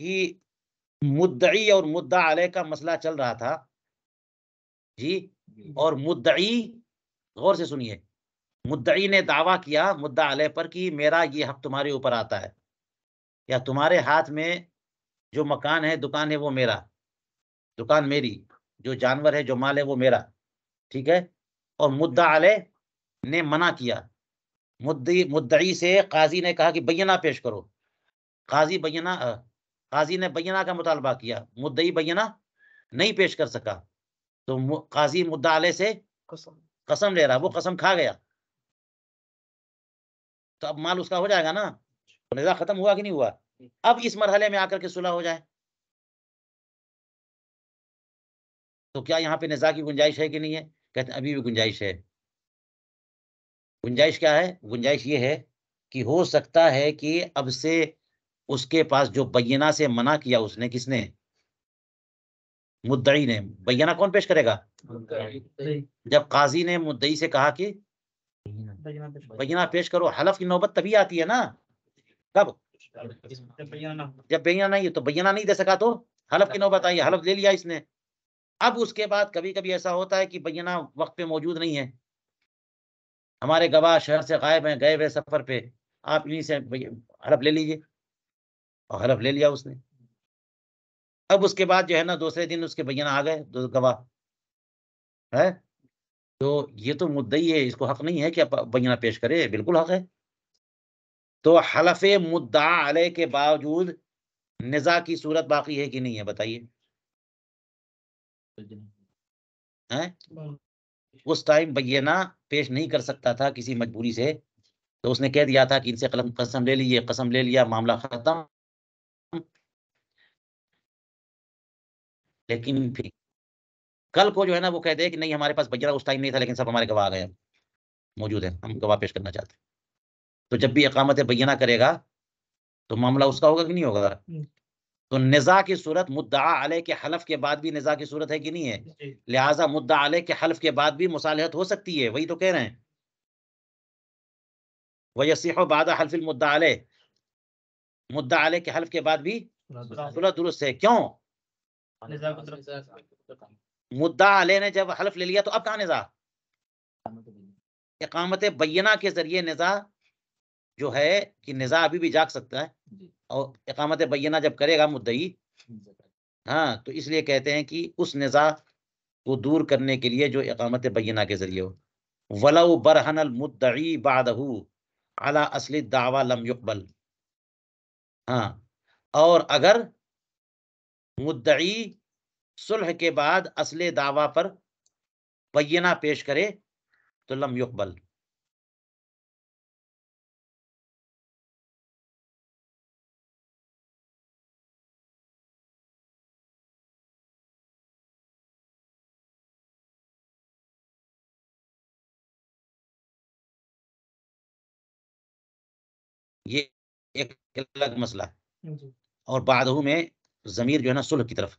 S1: کہ مدعی اور مدعا علیہ کا مسئلہ چل رہا تھا جی. اور مدعی، غور سے سنیے، مدعی نے دعویٰ کیا مدعا علیہ پر کہ میرا یہ حق تمہارے اوپر آتا ہے، یا تمہارے ہاتھ میں جو مکان ہے، دکان ہے، وہ میرا، دکان میری، جو جانور ہے، جو مال ہے، وہ میرا. ٹھیک ہے. اور مدعا علیہ نے منع کیا. مدعی سے قاضی نے کہا کہ بینہ پیش کرو. قاضی نے بینہ کا مطالبہ کیا، مدعی بینہ نہیں پیش کر سکا، تو قاضی مدعا علیہ سے قسم لے رہا، وہ قسم کھا گیا، تو اب مال اس کا ہو جائے گا نا. تو نزاع ختم ہوا کہ نہیں ہوا؟ اب اس مرحلے میں آ کر کے صلح ہو جائے تو کیا یہاں پہ نزاع کی گنجائش ہے کہ نہیں ہے؟ کہتے ہیں ابھی بھی گنجائش ہے. گنجائش کیا ہے؟ گنجائش یہ ہے کہ ہو سکتا ہے کہ اب سے اس کے پاس جو بینہ سے منع کیا اس نے، کس نے؟ مدعی نے. بینہ کون پیش کرے گا؟ جب قاضی نے مدعی سے کہا کہ بینہ پیش کرو، حلف کی نوبت تبھی آتی ہے نا. کب؟ جب بینہ نہیں ہے. تو بینہ نہیں دے سکا تو حلف کی نوبت آئی، حلف لے لیا اس نے. اب اس کے بعد کبھی کبھی ایسا ہوتا ہے کہ بینہ وقت پہ موجود نہیں ہے، ہمارے گواہ شہر سے غائب ہیں، گئے ہوئے سفر پہ، آپ انہیں سے حلف لے لیجیے، اور حلف لے لیا اس نے. اب اس کے بعد جو ہے نا دوسرے دن اس کے بینہ آ گئے، دو گواہ ہے، تو یہ تو مدعی ہے، اس کو حق نہیں ہے کہ بینہ پیش کرے، بالکل حق ہے. تو حلف مدعا علیہ کے باوجود نزاع کی صورت باقی ہے کہ نہیں ہے؟ بتائیے. اس ٹائم بینہ پیش نہیں کر سکتا تھا کسی مجبوری سے، تو اس نے کہہ دیا تھا کہ ان سے قسم لے لیجیے، قسم لے لیا، معاملہ ختم. لیکن پھر کل کو جو ہے نا وہ کہہ دے کہ نہیں ہمارے پاس بینہ اس ٹائم نہیں تھا، لیکن سب ہمارے گواہ آ گئے، موجود ہیں، ہم گواہ پیش کرنا چاہتے ہیں. تو جب بھی اقامت بینہ کرے گا تو معاملہ اس کا ہوگا کہ نہیں ہوگا؟ تو نزاع کی صورت مدعا علیہ کے حلف کے بعد بھی نزاع کی صورت ہے کہ نہیں ہے؟ لہٰذا مدعا علیہ کے حلف کے بعد بھی مصالحت ہو سکتی ہے، وہی تو کہہ رہے ہیں. وَيَصِحُ بَعْدَ حَلْفِ الْمُدَّعَى عَلَيْهِ، مدعا علیہ کے حلف کے بعد بھی صلح درست ہے. کیوں؟ مدعا علیہ نے جب حلف لے لیا تو اب کہاں نزاع؟ اقامت بینہ کے ذریعے نزاع جو ہے کہ نزاع ابھی بھی جاگ سکتا ہے، اور اقامت بینہ جب کرے گا مدعی، ہاں، تو اس لیے کہتے ہیں کہ اس نزاع کو دور کرنے کے لیے جو اقامت بینہ کے ذریعے ہو. وَلَوْ بَرْهَنَ الْمُدَّعِي بَعْدَهُ عَلَى أَصْلِ الدَّعْوَى لَمْ يُقْبَلْ. ہاں، اور اگر مدعی صلح کے بعد اصل دعویٰ پر بینہ پیش کرے تو لم یقبل. یہ ایک الگ مسئلہ ہے. اور بعدہ میں ضمیر جو ہے نا صلح کی طرف.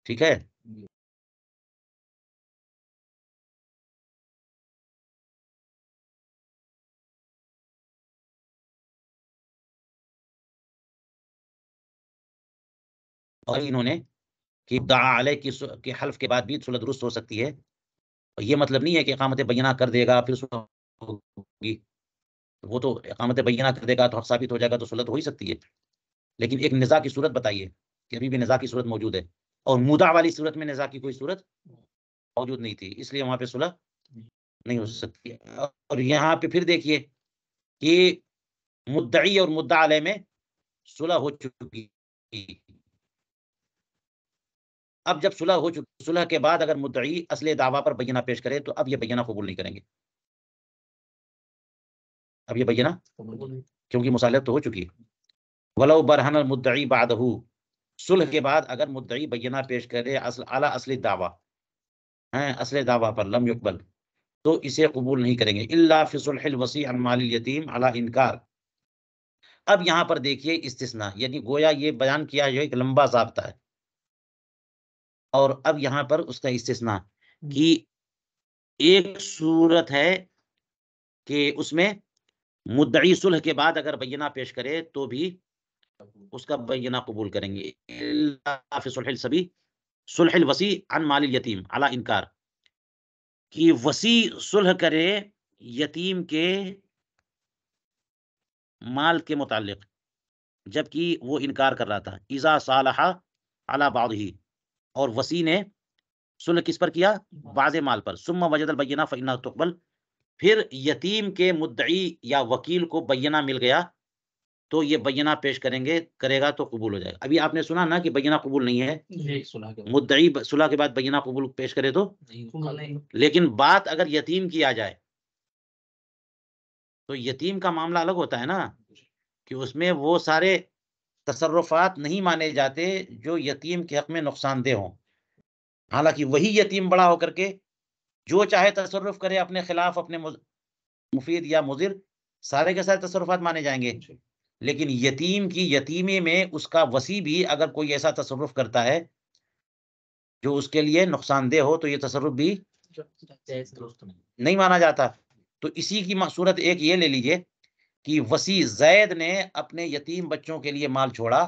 S1: ٹھیک ہے. اور انہوں نے کہ دعا علیہ کی حلف کے بعد بھی صلح درست ہو سکتی ہے. یہ مطلب نہیں ہے کہ اقامت بینہ کر دے گا پھر صلح ہوگی. وہ تو اقامت بینہ کر دے گا تو حق ثابت ہو جائے گا تو صلح تو ہو ہی سکتی ہے. لیکن ایک نزاع کی صورت بتائیے کہ ابھی بھی نزاع کی صورت موجود ہے، اور مدعا والی صورت میں نزاع کی کوئی صورت موجود نہیں تھی، اس لیے وہاں پہ صلح نہیں ہو سکتی. اور یہاں پہ پھر دیکھیے کہ مدعی اور مدعا علیہ میں صلح ہو چکی. اب جب صلح ہو چکی، صلح کے بعد اگر مدعی اصل دعویٰ پر بینہ پیش کرے تو اب یہ بینہ قبول نہیں کریں گے. اب یہ بینہ کیونکہ مصالحت تو ہو چکی. وَلَوْ بَرْهَنَ الْمُدَّعِي بَعْدَهُ، صلح کے بعد اگر مدعی بینہ پیش کرے اعلیٰ اصل دعویٰ، اصل دعویٰ پر، لم یقبل، تو اسے قبول نہیں کریں گے. الا فی صلح الوصی عن مال الیتیم علی انکار. اب یہاں پر دیکھیے استثناء، یعنی گویا یہ بیان کیا جو ایک لمبا ضابطہ ہے، اور اب یہاں پر اس کا استثناء کہ ایک صورت ہے کہ اس میں مدعی صلح کے بعد اگر بینہ پیش کرے تو بھی اس کا بینہ قبول کریں گے. الا فی صلح السبی، صلح الوصی عن مال الیتیم علی انکار، کہ وصی صلح کرے یتیم کے مال کے متعلق جبکہ وہ انکار کر رہا تھا. اذا صالح علی بعضہ، اور وصی نے صلح کس پر کیا؟ بعض مال پر. ثم وجد البینہ فانہا تقبل، پھر یتیم کے مدعی یا وکیل کو بینہ مل گیا تو یہ بینہ پیش کرے گا تو قبول ہو جائے گا. ابھی آپ نے سنا نا کہ بینہ قبول نہیں ہے، مدعی صلح کے بعد بینہ قبول پیش کرے تو، لیکن بات اگر یتیم کی آ جائے تو یتیم کا معاملہ الگ ہوتا ہے نا، کہ اس میں وہ سارے تصرفات نہیں مانے جاتے جو یتیم کے حق میں نقصان دہ ہوں. حالانکہ وہی یتیم بڑا ہو کر کے جو چاہے تصرف کرے اپنے خلاف، اپنے مفید یا مضر، سارے کے سارے تصرفات مانے جائیں گے. لیکن یتیم کی یتیمی میں اس کا وصی بھی اگر کوئی ایسا تصرف کرتا ہے جو اس کے لیے نقصان دہ ہو تو یہ تصرف بھی نہیں مانا جاتا. تو اسی کی صورت ایک یہ لے لیجئے کہ وصی زید نے اپنے یتیم بچوں کے لیے مال چھوڑا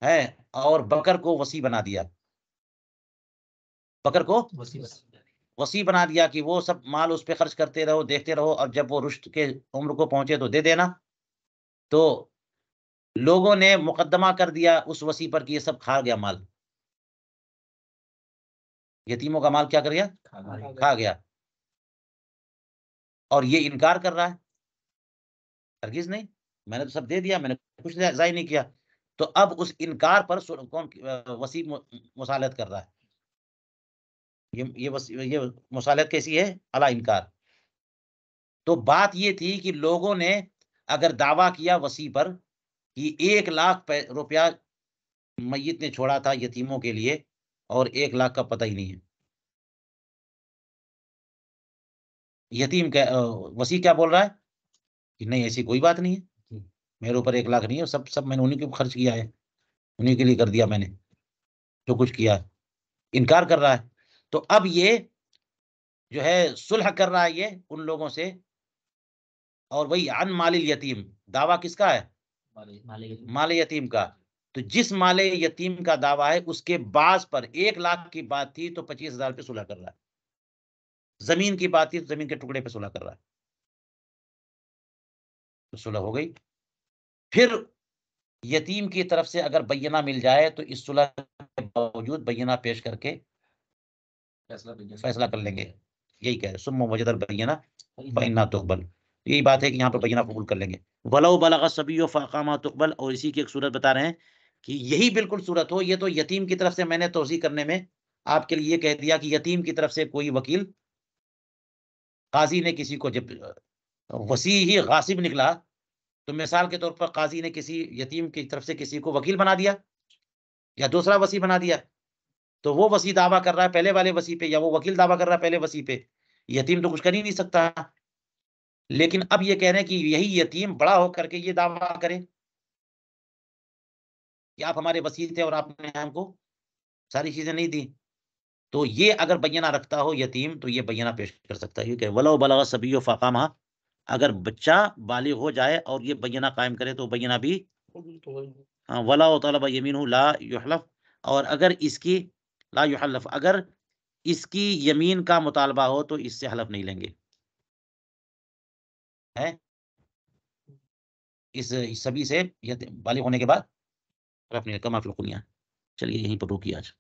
S1: ہے اور بکر کو وصی بنا دیا، بکر کو وصی بنا دیا کہ وہ سب مال اس پہ خرچ کرتے رہو، دیکھتے رہو، اور جب وہ رشد کے عمر کو پہنچے تو دے دینا. تو لوگوں نے مقدمہ کر دیا اس وصی پر کہ یہ سب کھا گیا، مال یتیموں کا مال کیا کر گیا؟ کھا گیا. اور یہ انکار کر رہا ہے، ہرگز نہیں، میں نے تو سب دے دیا، میں نے کچھ ضائع نہیں کیا. تو اب اس انکار پر کون وصی مصالحت کر رہا ہے؟ یہ مصالحت کیسی ہے؟ علی انکار. تو بات یہ تھی کہ لوگوں نے اگر دعویٰ کیا وصی پر کہ 1,00,000 روپیہ میت نے چھوڑا تھا یتیموں کے لیے اور 1,00,000 کا پتہ ہی نہیں ہے، یتیم کا وصی کیا بول رہا ہے کہ نہیں ایسی کوئی بات نہیں ہے، میرے اوپر 1,00,000 نہیں ہے، سب میں نے انہیں کے خرچ کیا ہے، انہیں کے لیے کر دیا میں نے جو کچھ کیا ہے. انکار کر رہا ہے. تو اب یہ جو ہے صلح کر رہا ہے یہ ان لوگوں سے اور وہی عن مال الیتیم، دعویٰ کس کا ہے؟ مال یتیم کا. تو جس مال یتیم کا دعویٰ ہے اس کے بعض پر 1,00,000 کی بات تھی تو 25,000 پہ صلح کر رہا ہے. زمین کی بات تھی تو زمین کے ٹکڑے پہ صلح کر رہا ہے. تو صلح ہو گئی. پھر یتیم کی طرف سے اگر بینہ مل جائے تو اس صلح کے باوجود بینہ پیش کر کے فیصلہ کر لیں گے. یہی کہہ رہے ثم وجد البینہ فإنہا تقبل. یہی بات ہے کہ یہاں پر بینہ قبول کر لیں گے. وَلَوْ بَلَغَ الصَّبِيُّ فَأَقَامَ تقبل. اور اسی کی ایک صورت بتا رہے ہیں کہ یہی بالکل صورت ہو. یہ تو یتیم کی طرف سے میں نے توضیح کرنے میں آپ کے لیے کہہ دیا کہ یتیم کی طرف سے کوئی وکیل، قاضی نے کسی کو، جب وصی ہی غاصب نکلا تو مثال کے طور پر قاضی نے کسی یتیم کی طرف سے کسی کو وکیل بنا دیا یا دوسرا وصی بنا دیا. تو وہ وصی دعویٰ کر رہا ہے پہلے والے وصی پہ، یا وہ وکیل دعویٰ کر رہا ہے پہلے وصی پہ. یتیم تو کچھ کر ہی نہیں سکتا. لیکن اب یہ کہہ رہے ہیں کہ یہی یتیم بڑا ہو کر کے یہ دعویٰ کرے کہ آپ ہمارے وصی تھے اور آپ نے ہم کو ساری چیزیں نہیں دی. تو یہ اگر بینہ رکھتا ہو یتیم تو یہ بینہ پیش کر سکتا ہے. کہ ولو بلغ الصبی فاقامہ، اگر بچہ بالغ ہو جائے اور یہ بینہ قائم کرے تو بینہ بھی ولا طلب یمینہ لا یحلف. اور اگر اس کی لا یحلف، اگر اس کی یمین کا مطالبہ ہو تو اس سے حلف نہیں لیں گے. ہے اس سبھی سے بالغ ہونے کے بعد حلف نہیں. کما فی القنیہ. چلیے یہیں پر روکیے آج.